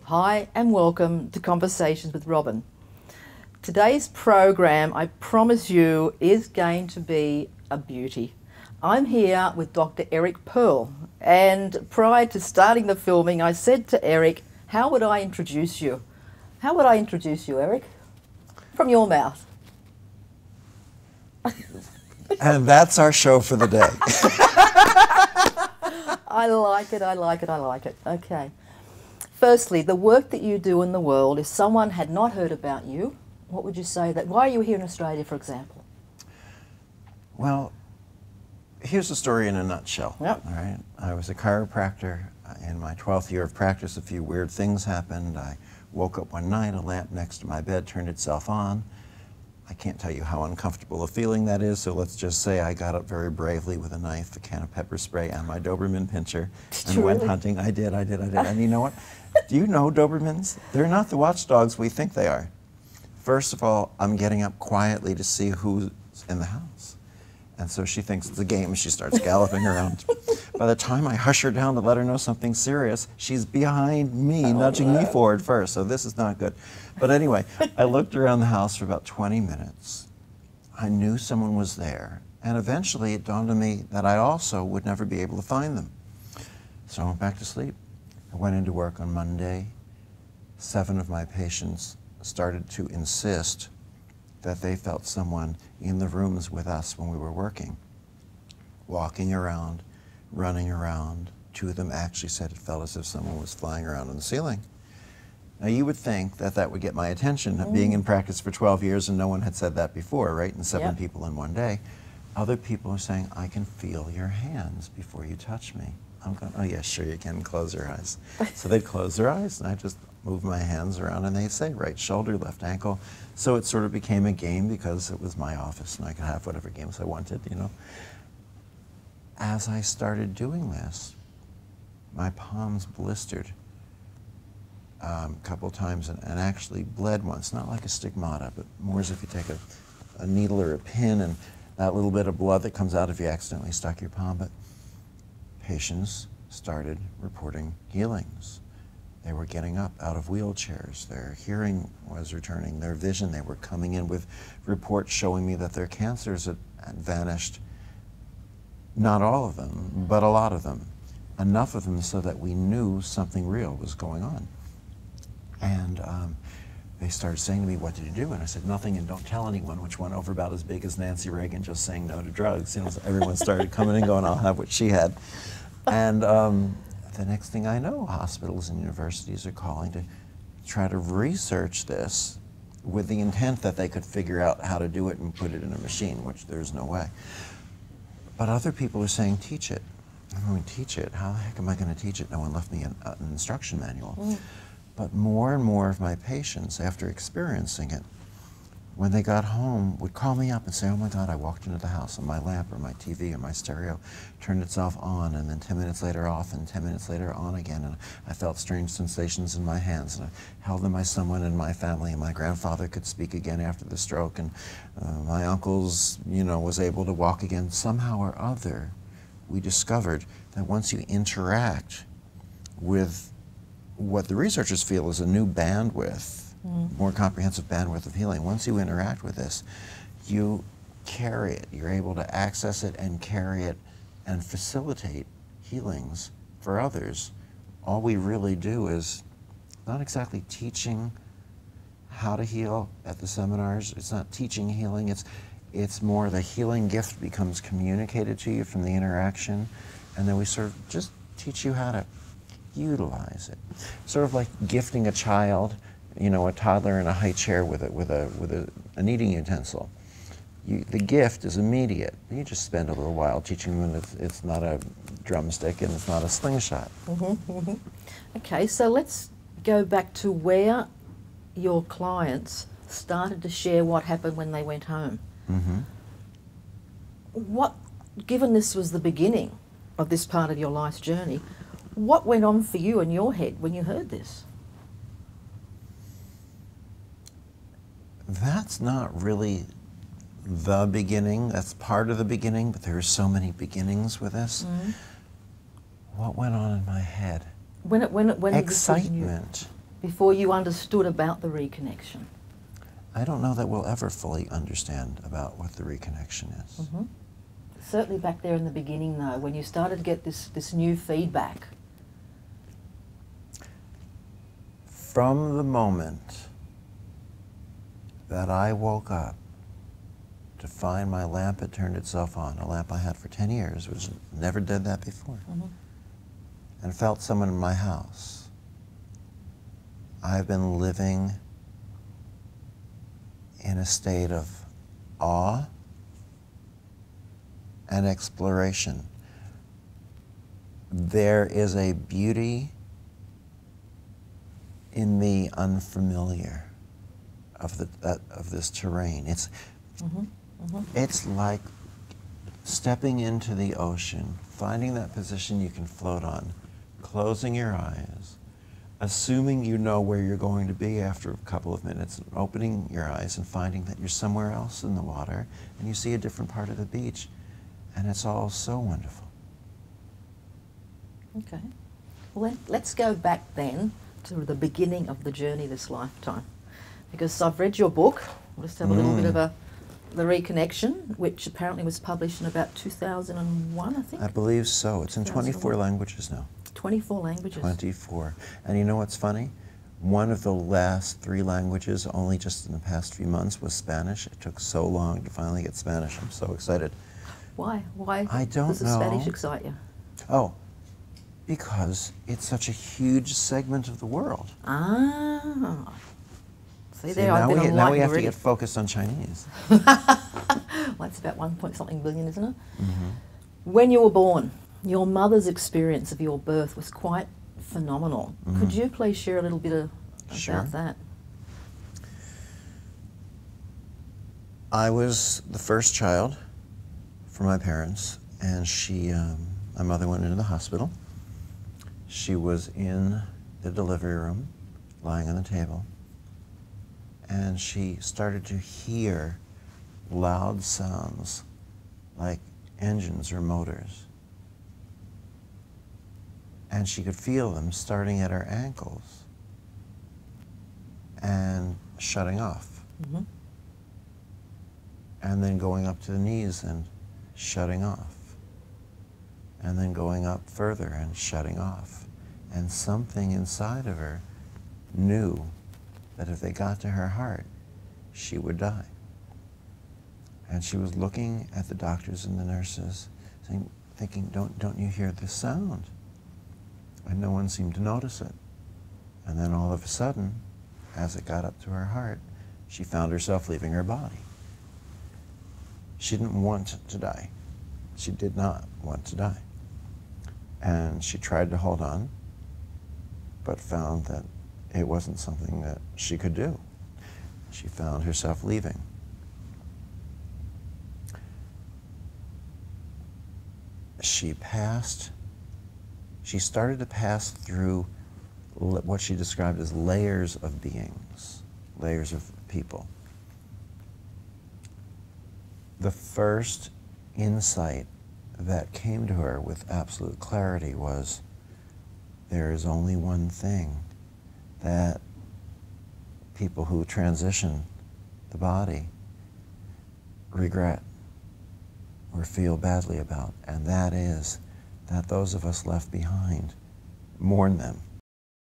Hi and welcome to Conversations with Robyn. Today's program, I promise you, is going to be a beauty. I'm here with Dr. Eric Pearl, and prior to starting the filming, I said to Eric, how would I introduce you? How would I introduce you, Eric? From your mouth. And that's our show for the day. I like it, I like it, I like it. Okay. Firstly, the work that you do in the world, if someone had not heard about you, what would you say that, why are you here in Australia, for example? Well, here's the story in a nutshell. Yep. All right. I was a chiropractor. In my 12th year of practice, a few weird things happened. I woke up one night, a lamp next to my bed turned itself on. I can't tell you how uncomfortable a feeling that is, so let's just say I got up very bravely with a knife, a can of pepper spray, and my Doberman pinscher, and went hunting. I did. And you know what? Do you know Dobermans? They're not the watchdogs we think they are. First of all, I'm getting up quietly to see who's in the house. And so she thinks it's a game and she starts galloping around. By the time I hush her down to let her know something serious, she's behind me, nudging me forward first, so this is not good. But anyway, I looked around the house for about 20 minutes. I knew someone was there, and eventually it dawned on me that I also would never be able to find them. So I went back to sleep. I went into work on Monday. 7 of my patients started to insist that they felt someone in the rooms with us when we were working, walking around, running around. 2 of them actually said it felt as if someone was flying around on the ceiling. Now you would think that that would get my attention, being in practice for 12 years and no one had said that before, right? And 7 people in one day. Other people are saying, I can feel your hands before you touch me. I'm going, oh yeah, sure you can, close your eyes. So they'd close their eyes and I just move my hands around and they'd say right shoulder, left ankle. So it sort of became a game because it was my office and I could have whatever games I wanted, you know. As I started doing this, my palms blistered a couple times and actually bled once, not like a stigmata, but more as if you take a needle or a pin and that little bit of blood that comes out if you accidentally stuck your palm. But patients started reporting healings. They were getting up out of wheelchairs. Their hearing was returning, their vision. They were coming in with reports showing me that their cancers had vanished. Not all of them, but a lot of them. Enough of them so that we knew something real was going on. And they started saying to me, what did you do? And I said, nothing, and don't tell anyone, which went over about as big as Nancy Reagan just saying no to drugs. You know, so everyone started coming and going, I'll have what she had. And the next thing I know, hospitals and universities are calling to try to research this with the intent that they could figure out how to do it and put it in a machine, which there's no way. But other people are saying, teach it. I'm going to teach it. How the heck am I going to teach it? No one left me an instruction manual. But more and more of my patients, after experiencing it, when they got home, would call me up and say, oh my God, I walked into the house and my lamp or my TV or my stereo turned itself on, and then 10 minutes later off, and 10 minutes later on again, and I felt strange sensations in my hands, and I held them by someone in my family, and my grandfather could speak again after the stroke, and my uncle's, you know, was able to walk again. Somehow or other, we discovered that once you interact with what the researchers feel is a new bandwidth, more comprehensive bandwidth of healing. Once you interact with this, you carry it. You're able to access it and carry it and facilitate healings for others. All we really do is not exactly teaching how to heal at the seminars. It's not teaching healing. It's more the healing gift becomes communicated to you from the interaction, and then we sort of just teach you how to utilize it. Sort of like gifting a child, you know, a toddler in a high chair with an eating utensil. The gift is immediate. You just spend a little while teaching them that it's not a drumstick and it's not a slingshot. Okay, so let's go back to where your clients started to share what happened when they went home. Given this was the beginning of this part of your life's journey, what went on for you in your head when you heard this? That's not really the beginning. That's part of the beginning, but there are so many beginnings with this. What went on in my head? When excitement. before you understood about the reconnection? I don't know that we'll ever fully understand about what the reconnection is. Mm-hmm. Certainly back there in the beginning, though, when you started to get this new feedback. From the moment that I woke up to find my lamp had turned itself on, a lamp I had for 10 years, which never did that before, Mm-hmm. and felt someone in my house, I've been living in a state of awe and exploration. There is a beauty in the unfamiliar of this terrain. It's Mm-hmm. Mm-hmm. it's like stepping into the ocean, finding that position you can float on, closing your eyes, assuming you know where you're going to be after a couple of minutes, opening your eyes and finding that you're somewhere else in the water and you see a different part of the beach, and it's all so wonderful. Okay. Well, let's go back then to the beginning of the journey this lifetime. Because I've read your book. We'll just have a little bit of the Reconnection, which apparently was published in about 2001, I think. I believe so. It's in 24 languages now. 24 languages. 24. And you know what's funny? One of the last 3 languages, only just in the past few months, was Spanish. It took so long to finally get Spanish. I'm so excited. Why? Why I don't does the know. Spanish excite you? Oh, because it's such a huge segment of the world. Ah. See, See, there, I've been now we enlightened have to already. get focused on Chinese. Well, it's about 1 point something billion, isn't it? Mm-hmm. When you were born, your mother's experience of your birth was quite phenomenal. Mm-hmm. Could you please share a little bit Sure. about that? I was the first child for my parents, and my mother went into the hospital. She was in the delivery room, lying on the table, and she started to hear loud sounds like engines or motors. And she could feel them starting at her ankles and shutting off. Mm-hmm. And then going up to the knees and shutting off. And then going up further and shutting off. And something inside of her knew that if they got to her heart, she would die. And she was looking at the doctors and the nurses, thinking, don't you hear this sound? And no one seemed to notice it. And then all of a sudden, as it got up to her heart, she found herself leaving her body. She didn't want to die. She did not want to die. And she tried to hold on, but found that it wasn't something that she could do. She found herself leaving. She started to pass through what she described as layers of beings, layers of people. The first insight that came to her with absolute clarity was, there is only one thing that people who transition the body regret or feel badly about, and that is that those of us left behind mourn them